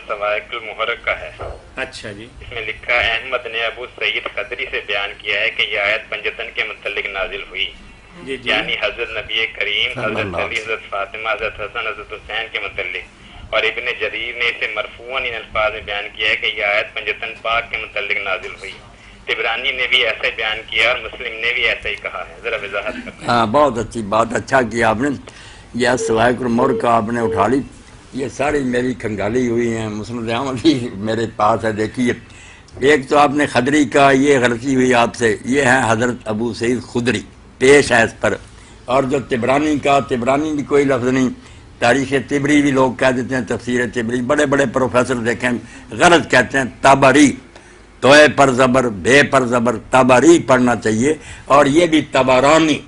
سوائق المحرق کا ہے۔ اچھا جی، اس میں لکھا ہے احمد نے ابو سعید خدری سے بیان کیا ہے کہ یہ آیت پنجتن کے متعلق نازل ہوئی، جی جی، یعنی حضرت نبی کریم، حضرت علی، حضرت فاطمہ، حضرت حسن، حضرت حسین کے متعلق، اور ابن جریر نے اسے مرفوعاً ان الفاظ میں بیان کیا ہے کہ یہ آیت پنجتن پاک کے متعلق نازل ہوئی۔ طبرانی نے بھی ایسا ہی بیان کیا اور مسلم نے بھی ایسا ہی کہا ہے۔ ذرا وضاحت کریں۔ ہاں، بہت اچھی بات، اچھا کیا آپ نے، یہ سوائق المحرق کا آپ نے اٹھا لی، یہ ساری میری کھنگالی ہوئی ہیں، مسند احمد بھی میرے پاس ہے، دیکھیے ایک تو آپ نے خدری کا یہ غلطی ہوئی آپ سے، یہ ہے حضرت ابو سعید خدری، پیش ہے اس پر، اور جو طبرانی کا، طبرانی بھی کوئی لفظ نہیں، تاریخ طبری بھی لوگ کہہ دیتے ہیں، تفسیر طبری، بڑے بڑے پروفیسر دیکھیں غلط کہتے ہیں، تبری، توئے پر زبر، بے پر زبر، تبری پڑھنا چاہیے، اور یہ بھی تبرانی،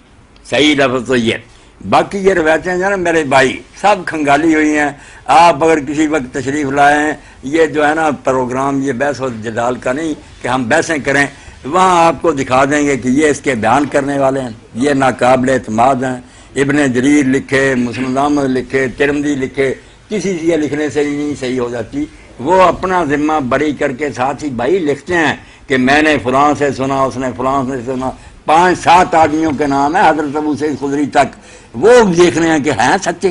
صحیح لفظ تو یہ۔ باقی یہ روایتیں جو ہے نا میرے بھائی سب کھنگالی ہوئی ہیں، آپ اگر کسی وقت تشریف لائے ہیں، یہ جو ہے نا پروگرام یہ بحث و جدال کا نہیں کہ ہم بحثیں کریں، وہاں آپ کو دکھا دیں گے کہ یہ اس کے بیان کرنے والے ہیں، یہ ناقابل اعتماد ہیں، ابن جریر لکھے، مسند احمد لکھے، ترمذی لکھے، کسی سے یہ لکھنے سے ہی نہیں صحیح ہو جاتی، وہ اپنا ذمہ بری کر کے ساتھ ہی بھائی لکھتے ہیں کہ میں نے فلاں سے سنا، اس نے فلاں سے سنا، 5-7 آدمیوں کے نام ہے حضرت ابو سعید خدری تک، وہ دیکھ رہے ہیں کہ ہیں سچے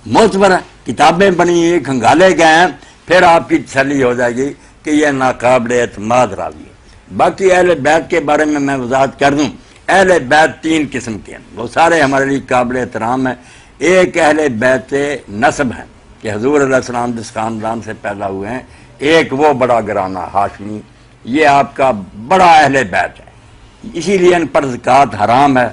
معتبر ہیں، کتابیں بنی ہیں، کھنگالے گئے ہیں، پھر آپ کی تسلی ہو جائے گی کہ یہ ناقابل اعتماد راوی ہے۔ باقی اہل بیت کے بارے میں وضاحت کر دوں، اہل بیت 3 قسم کے ہیں، وہ سارے ہمارے لیے قابل احترام ہیں۔ ایک اہل بیت نسب ہیں کہ حضور علیہ السلام جس خاندان سے پیدا ہوئے ہیں، ایک وہ بڑا گرانا ہاشمی، یہ آپ کا بڑا اہل بیت ہے، اسی لیے ان پر زکوٰۃ حرام ہے۔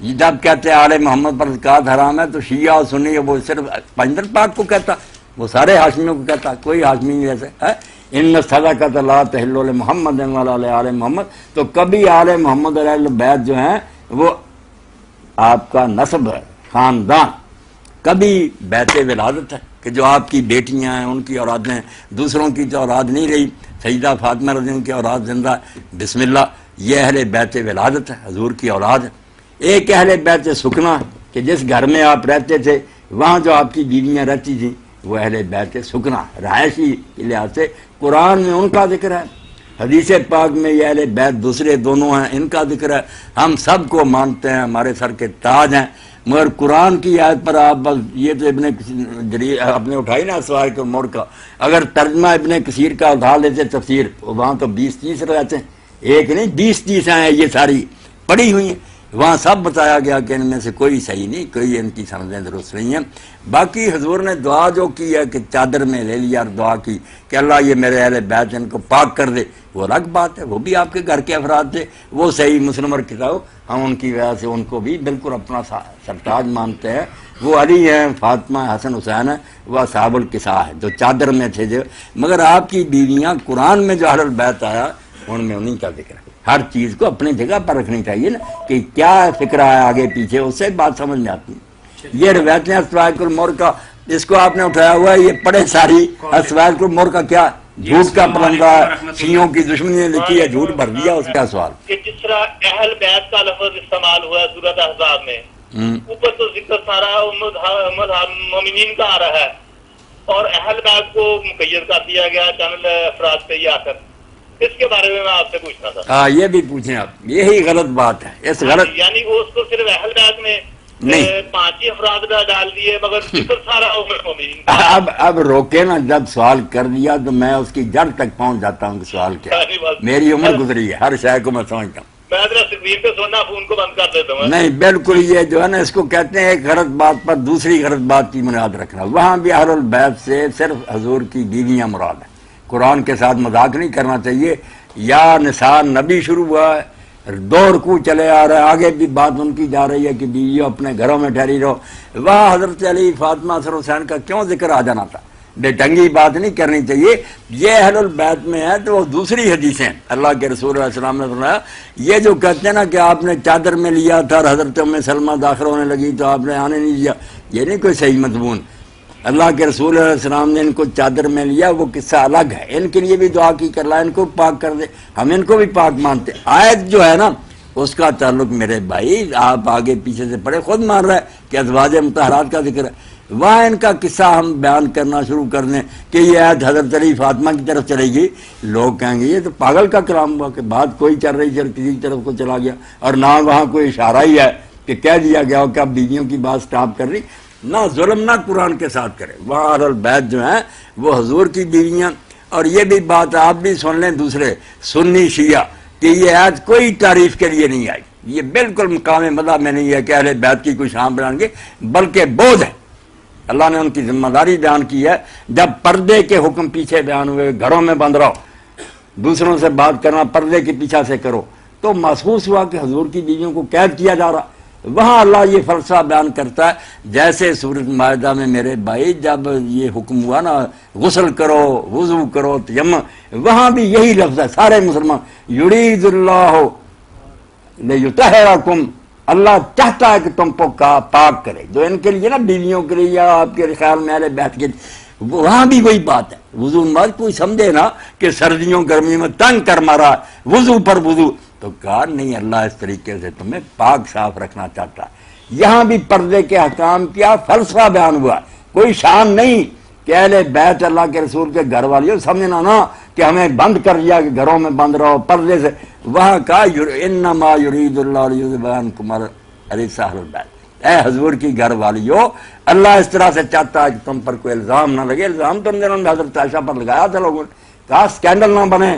جب کہتے ہیں آل محمد پر زکوٰۃ حرام ہے تو شیعہ اور سنی وہ صرف پیغمبر پاک کو کہتا، وہ سارے ہاشمیوں کو کہتا، کوئی ہاشمی نہیں جیسے ہے ان صدقۃ لا تحل لمحمد ولا آل محمد، تو کبھی آل محمد علیہ البیت جو ہیں وہ آپ کا نسب ہے، خاندان، کبھی بیت ولادت ہے کہ جو آپ کی بیٹیاں ہیں ان کی اولادیں ہیں، دوسروں کی تو اولاد نہیں رہی، سیدہ فاطمہ رضی اللہ عنہا کی اولاد زندہ ہے، بسم اللہ، یہ اہل بیت ولادت ہے، حضور کی اولاد ہے۔ ایک اہل بیت سکنا کہ جس گھر میں آپ رہتے تھے وہاں جو آپ کی بیویاں رہتی تھیں وہ اہل بیت سکنا، رہائشی کے لحاظ سے قرآن میں ان کا ذکر ہے، حدیث پاک میں یہ اہل بیت دوسرے دونوں ہیں، ان کا ذکر ہے، ہم سب کو مانتے ہیں، ہمارے سر کے تاج ہیں، مگر قرآن کی آیت پر آپ بس یہ تو ابن جریر آپ نے اٹھائی نا سوائق المحرق کا، اگر ترجمہ ابن کثیر کا اٹھا لیتے تفسیر، وہاں تو 20-30 رہتے ہیں، ایک نہیں 20-30 ہیں، یہ ساری پڑھی ہوئی ہیں، وہاں سب بتایا گیا کہ ان میں سے کوئی صحیح نہیں، کوئی ان کی سندیں درست نہیں ہیں۔ باقی حضور نے دعا جو کی ہے کہ چادر میں لے لیا اور دعا کی کہ اللہ یہ میرے اہل بیت ان کو پاک کر دے، وہ الگ بات ہے، وہ بھی آپ کے گھر کے افراد تھے، وہ صحیح مسلم اور کتاب، ہم ان کی وجہ سے ان کو بھی بالکل اپنا سرتاج مانتے ہیں، وہ علی ہیں، فاطمہ، حسن حسین ہیں، وہ اصحاب الکساء ہے جو چادر میں تھے جو، مگر آپ کی بیویاں قرآن میں جو اہل بیت آیا ان میں انہیں کا ذکر ہے۔ ہر چیز کو اپنی جگہ پر رکھنی چاہیے نا کہ کیا فکرہ ہے آگے پیچھے، اس سے بات سمجھ میں آتی ہے۔ یہ روایتیں سوائق المحرق کا، اس کو آپ نے اٹھایا ہوا ہے، یہ پڑھے ساری، سوائق المحرق کا کیا جھوٹ کا پلندہ ہے، شیعوں کی دشمنی نے لکھی ہے، جھوٹ بھر دیا، اس کا سوال کہ جس طرح اہل بیت کا لفظ استعمال ہوا ہے سورۃ احزاب میں، اوپر تو ذکر سارا مومنین کا آ رہا ہے اور اہل بیت کو مقید کر دیا گیا چند افراد پہ، یہ آ کر اس کے بارے میں آپ سے پوچھنا تھا۔ ہاں یہ بھی پوچھیں آپ، یہی غلط بات ہے، اس غلط یعنی وہ اس کو صرف اہل بیت میں 5 ہی افراد کا ڈال دیے، مگر ذکر سارا مومنین کا۔ اب روکے نا، جب سوال کر دیا تو میں اس کی جڑ تک پہنچ جاتا ہوں کہ سوال کیا، میری عمر گزری ہے، ہر شے کو میں سمجھتا ہوں۔ میں ذرا اسکرین پہ سننا، فون کو بند کر دیتا ہوں۔ نہیں بالکل، یہ جو ہے نا اس کو کہتے ہیں ایک غلط بات پر دوسری غلط بات کی بنیاد رکھنا، وہاں بھی اہل البیت سے صرف حضور کی بیویاں مراد ہیں، قرآن کے ساتھ مذاق نہیں کرنا چاہیے۔ یا نثار نبی شروع ہوا ہے، 2 رکوع چلے آ رہا ہے، آگے بھی بات ان کی جا رہی ہے کہ بیویوں اپنے گھروں میں ٹھہری رہو، وہاں حضرت علی، فاطمہ، حسن حسین کا کیوں ذکر آ جانا تھا؟ بے ڈنگی بات نہیں کرنی چاہیے۔ یہ اہل البیت میں ہے تو وہ دوسری حدیثیں اللہ کے رسول علیہ السلام نے فرمایا، یہ جو کہتے ہیں نا کہ آپ نے چادر میں لیا تھا اور حضرت ام سلمہ داخل ہونے لگی تو آپ نے آنے نہیں دیا، یہ نہیں کوئی صحیح مضمون۔ اللہ کے رسول علیہ السلام نے ان کو چادر میں لیا، وہ قصہ الگ ہے، ان کے لیے بھی دعا کی کہ اللہ ان کو پاک کر دے، ہم ان کو بھی پاک مانتے۔ آیت جو ہے نا اس کا تعلق میرے بھائی آپ آگے پیچھے سے پڑھے، خود مان رہا ہے کہ ازواج مطہرات کا ذکر ہے، وہاں ان کا قصہ ہم بیان کرنا شروع کر دیں کہ یہ آیت حضرت علی فاطمہ کی طرف چلے گی، لوگ کہیں گے یہ تو پاگل کا کلام ہوا کہ بات کوئی چل رہی چل کسی کی طرف کو چلا گیا، اور نہ وہاں کوئی اشارہ ہی ہے کہ کہہ دیا گیا ہو کہ اب بیویوں کی بات سٹاپ کر رہی، نہ ظلم نہ قرآن کے ساتھ کرے۔ وہاں اہل البیت جو ہیں وہ حضور کی بیویاں، اور یہ بھی بات آپ بھی سن لیں دوسرے سنی شیعہ کہ یہ آیت کوئی تعریف کے لیے نہیں آئی، یہ بالکل مقام مدح میں نہیں ہے کہ اہل بیت کی کوئی شان بیان گے، بلکہ بودھ ہے۔ اللہ نے ان کی ذمہ داری بیان کی ہے، جب پردے کے حکم پیچھے بیان ہوئے، گھروں میں بند رہو، دوسروں سے بات کرنا پردے کے پیچھے سے کرو، تو محسوس ہوا کہ حضور کی بیویوں کو قید کیا جا رہا۔ وہاں اللہ یہ فلسفہ بیان کرتا ہے، جیسے سورۃ مائدہ میں میرے بھائی جب یہ حکم ہوا نا غسل کرو، وضو کرو، تیمم، وہاں بھی یہی لفظ ہے، سارے مسلمان یرید اللہ لیطہرکم، اللہ چاہتا ہے کہ تم کو پاک کرے، جو ان کے لیے نا بیویوں کے لیے یا آپ کے خیال میں اہل بیت کے لیے، وہاں بھی وہی بات ہے۔ وضو مت کوئی سمجھے نا کہ سردیوں گرمی میں تنگ کر مارا وضو پر وضو، تو کہا نہیں، اللہ اس طریقے سے تمہیں پاک صاف رکھنا چاہتا ہے۔ یہاں بھی پردے کے حکام کیا فلسفہ بیان ہوا، کوئی شان نہیں کہ اہل بیت اللہ کے رسول کے گھر والی سمجھنا نا کہ ہمیں بند کر دیا کہ گھروں میں بند رہو پردے سے، وہاں کہا انما یرید اللہ لیذھب عنکم الرجس اہل البیت، اے حضور کی گھر والیو، اللہ اس طرح سے چاہتا ہے کہ تم پر کوئی الزام نہ لگے۔ الزام تو انہوں نے حضرت عائشہ پر لگایا تھا لوگوں نے، کہا اسکینڈل نہ بنے،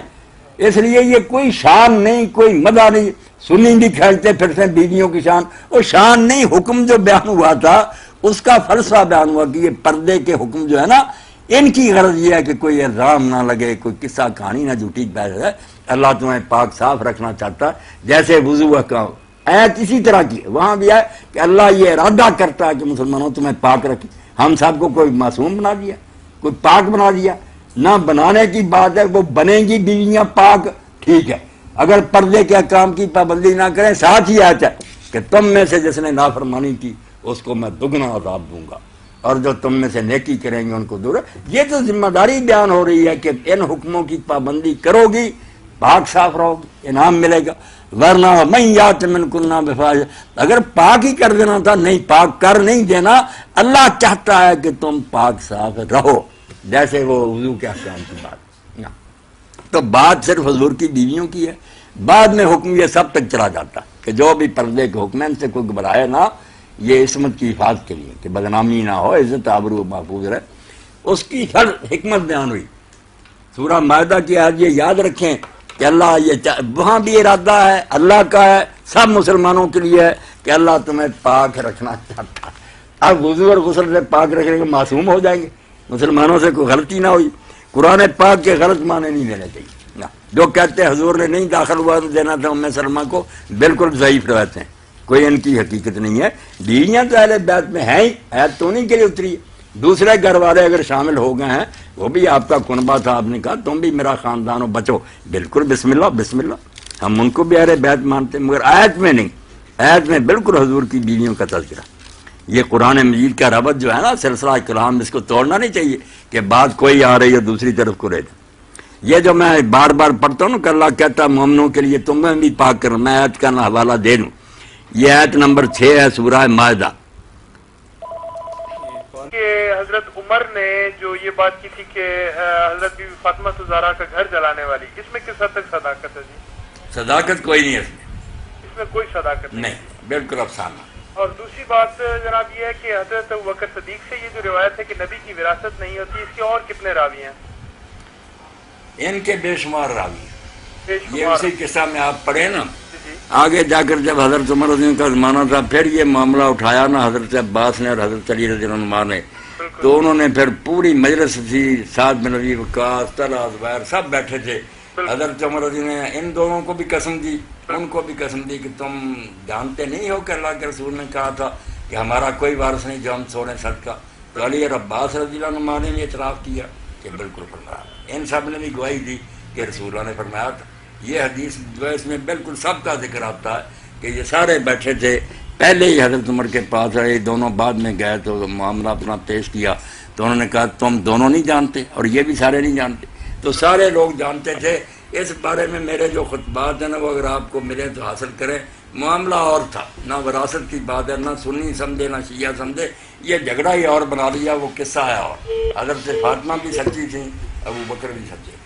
اس لیے یہ کوئی شان نہیں، کوئی مدح نہیں۔ سنی بھی کھیلتے پھرتے بیویوں کی شان، وہ شان نہیں، حکم جو بیان ہوا تھا اس کا فلسفہ بیان ہوا کہ یہ پردے کے حکم جو ہے نا، ان کی غرض یہ ہے کہ کوئی الزام نہ لگے، کوئی قصہ کہانی نہ جھوٹی پیدا ہے، اللہ تمہیں پاک صاف رکھنا چاہتا ہے۔ جیسے وضو کا ایت اسی طرح کی ہے، وہاں بھی ہے کہ اللہ یہ ارادہ کرتا ہے کہ مسلمانوں تمہیں پاک رکھے۔ ہم سب کو کوئی معصوم بنا دیا، کوئی پاک بنا دیا؟ نہ بنانے کی بات ہے، وہ بنیں گی بیویاں پاک، ٹھیک ہے، اگر پردے کے کام کی پابندی نہ کریں، ساتھ ہی آتا ہے کہ تم میں سے جس نے نافرمانی کی اس کو میں دگنا عذاب دوں گا، اور جو تم میں سے نیکی کریں گے ان کو دور۔ یہ تو ذمہ داری بیان ہو رہی ہے کہ ان حکموں کی پابندی کرو گی، پاک صاف رہو گی، انعام ملے گا، ورنہ من یات منکن بفاحشۃ، اگر پاک ہی کر دینا تھا، نہیں، پاک کر نہیں دینا، اللہ چاہتا ہے کہ تم پاک صاف رہو، جیسے وہ وضو کے احکام کی بات۔ تو بات صرف حضور کی بیویوں کی ہے، بعد میں حکم یہ سب تک چلا جاتا کہ جو بھی پردے کے حکم ان سے کوئی گھبرائے نہ، یہ عصمت کی حفاظت کے لیے کہ بدنامی نہ ہو، عزت آبرو محفوظ رہے، اس کی ہر حکمت بیان ہوئی۔ سورہ مائدہ کی آیت یہ یاد رکھیں کہ اللہ یہ وہاں بھی ارادہ ہے اللہ کا ہے، سب مسلمانوں کے لیے ہے کہ اللہ تمہیں پاک رکھنا چاہتا ہے۔ اب وضو اور غسل سے پاک رکھنے کے معصوم ہو جائیں گے، مسلمانوں سے کوئی غلطی نہ ہوئی۔ قرآن پاک کے غلط معنی نہیں دینے چاہیے، جو کہتے ہیں حضور نے نہیں داخل ہوا تو دینا تھا ام سلمہ کو، بالکل ضعیف روایتیں ہیں، کوئی ان کی حقیقت نہیں ہے۔ بیویاں تو اہل بیت میں ہیں ہی، آیت تو نہیں کے لیے اتری ہے۔ دوسرے گھر والے اگر شامل ہو گئے ہیں، وہ بھی آپ کا کنبہ تھا، آپ نے کہا تم بھی میرا خاندان ہو، بچو، بالکل بسم اللہ بسم اللہ، ہم ان کو بھی اہل بیت مانتے ہیں، مگر آیت میں نہیں، آیت میں بالکل حضور کی بیویوں کا تذکرہ۔ یہ قرآن مجید کا ربط جو ہے نا، سلسلہ کلام، اس کو توڑنا نہیں چاہیے کہ بات کوئی آ رہی ہے دوسری طرف کو رہ جائے۔ یہ جو میں بار بار پڑھتا ہوں نا کہ اللہ کہتا ہے مومنوں کے لیے تمہیں بھی پاک کرنا، میں آیت کا حوالہ دے دوں، یہ آیت نمبر 6 ہے سورہ مائدہ۔ کہ حضرت عمر نے جو یہ بات کی تھی کہ حضرت بی بی فاطمہ زہرا کا گھر جلانے والی، اس میں کس حد تک صداقت ہے جی؟ صداقت کوئی نہیں ہے اس میں کوئی صداقت نہیں، بالکل افسانہ۔ اور دوسری بات جناب یہ ہے کہ حضرت ابوبکر صدیق سے یہ جو روایت ہے کہ نبی کی وراثت نہیں ہوتی، اس کے اور کتنے راوی ہیں؟ ان کے بے شمار راوی بے ہیں، یہ شمار۔ اسی قصہ میں آپ پڑھیں نا، جی آگے جا کر جب حضرت عمر رضی اللہ عنہ کا زمانہ تھا، پھر یہ معاملہ اٹھایا نا حضرت عباس نے اور حضرت علی رضی اللہ عنہ نے، تو انہوں نے پھر پوری مجلس تھی، سعد بن ابی وقاص، طلحہ، زبیر، سب بیٹھے تھے، حضرت عمر رضی نے ان دونوں کو بھی قسم دی، ان کو بھی قسم دی کہ تم جانتے نہیں ہو کہ اللہ کے رسول نے کہا تھا کہ ہمارا کوئی وارث نہیں جو ہم چھوڑیں صدقہ۔ تو علی اور عباس رضی اللہ عنہ نے بھی اعتراف کیا کہ بالکل فرمایا، ان سب نے بھی گواہی دی کہ رسول اللہ نے فرمایا تھا۔ یہ حدیث جو ہے اس میں بالکل سب کا ذکر آتا ہے کہ یہ سارے بیٹھے تھے، پہلے ہی حضرت عمر کے پاس آئے، دونوں بعد میں گئے تو معاملہ اپنا پیش کیا، تو انہوں نے کہا تم دونوں نہیں جانتے، اور یہ بھی سارے نہیں جانتے، تو سارے لوگ جانتے تھے۔ اس بارے میں میرے جو خطبات ہیں نا، وہ اگر آپ کو ملے تو حاصل کریں، معاملہ اور تھا، نہ وراثت کی بات ہے، نہ سنی سمجھے نہ شیعہ سمجھے، یہ جھگڑا ہی اور بنا لیا، وہ قصہ ہے اور حضرت فاطمہ بھی سچی تھیں، ابو بکر بھی سچے.